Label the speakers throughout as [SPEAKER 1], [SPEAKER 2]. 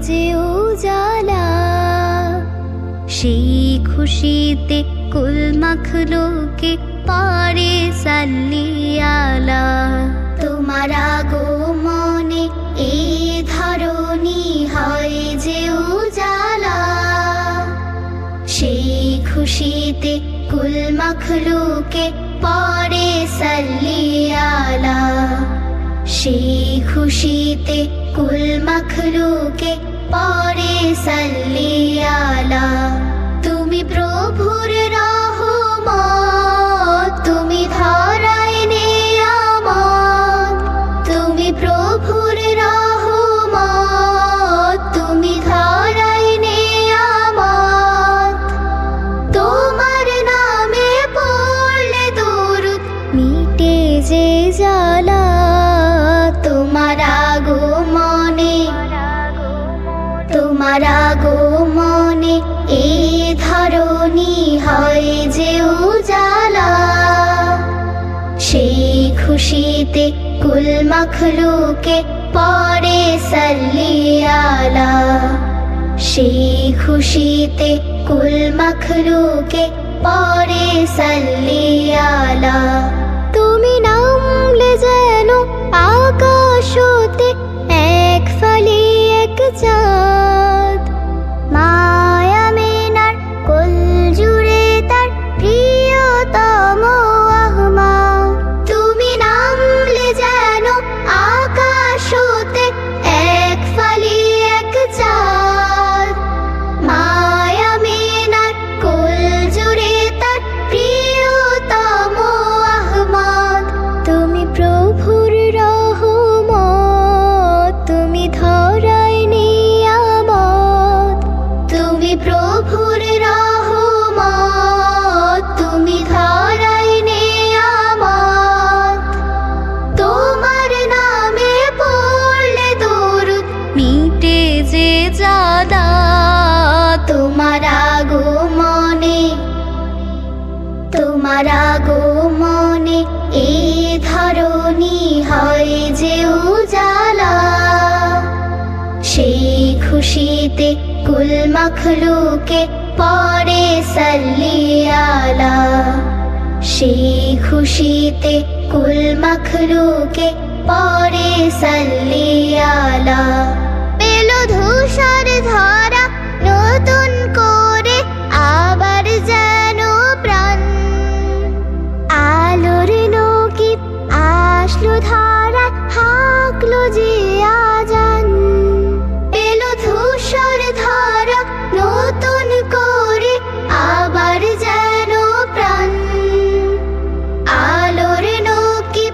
[SPEAKER 1] যে উজালা। সেই খুশিতে কুল মখলুকে পড়ে সাল্লি আলা। তোমার আগমনে এই ধরণী হয় যে উজালা। সেই খুশিতে কুল মখলুকে পড়ে সাল্লি আলা। সেই খুশিতে কুল মখলুকে পড়ে সাল্লি আলা। তুমি প্রভুর রহমত, তুমি ধরায় নিয়ামত। তুমি প্রভুর রহমত, তুমি ধরায় নিয়ামত। তোমার নামে পড়লে দরুদ মিটে যে জ্বালা। তোমার আগমনে, তোমার আগমনে এই ধরণী হয় যে উজালা। সেই খুশিতে কুল মখলুকে পড়ে সাল্লি আলা। সেই খুশিতে কুল মখলুকে পড়ে সাল্লি আলা। তুমি নামলে যেন আকাশ হতে এক ফালি এক চাঁদ। মায়া মিনার কুল জুড়ে তার প্রিয়তম আহমদ। তুমি নামলে যেন আকাশ হতে এক ফালি এক চাঁদ। মায়া মিনার কুল জুড়ে তার প্রিয়তম আহমদ। তুমি প্রভুর রহমত, তুমি ধরায় নিয়ামত। তুমি প্রভুর রহমত, তুমি ধরায় নিয়ামত। তোমার নামে পড়লে দরুদ মিটে যে জ্বালা। তোমার আগমনে, তোমার আগমনে এই ধরণী হয় যে উজালা। সেই খুশিতে কুল মখলুকে পড়ে সাল্লি আলা। সেই খুশিতে কুল মখলুকে পড়ে সাল্লি আলা। পেল ধূসর ধরা নতুন করে আবার যেন প্রাণ। আলোর নকিব আসলো ধারা, হাঁকলো যে আজান। পেল ধূসর ধরা নতুন করে আবার যেন প্রাণ। আলোর নকিব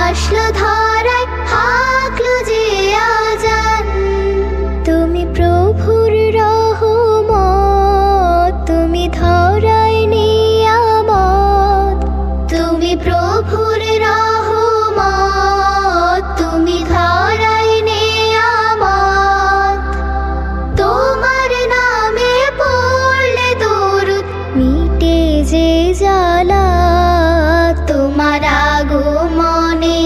[SPEAKER 1] আসলো ধরায়, হাঁকলো যে আজান। তুমি প্রভুর রহমত, তুমি ধরায় নিয়ামত। তুমি প্রভুর রহমত, তুমি ধরায় নিয়ামত। তোমার নামে পড়লে দরুদ মিটে যে জ্বালা। তোমার আগমনে,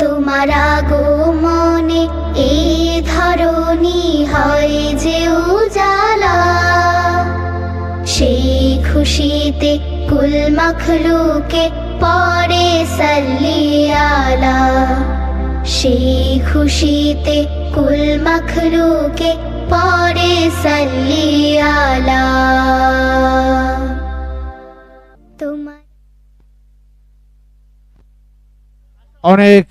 [SPEAKER 1] তোমার আগমনে এই ধরণী হয় যে উজালা। সেই খুশিতে কুল মখলুকে পড়ে সাল্লি আলা। সেই খুশিতে কুল মখলুকে পড়ে সাল্লি আলা। তোমার
[SPEAKER 2] অনেক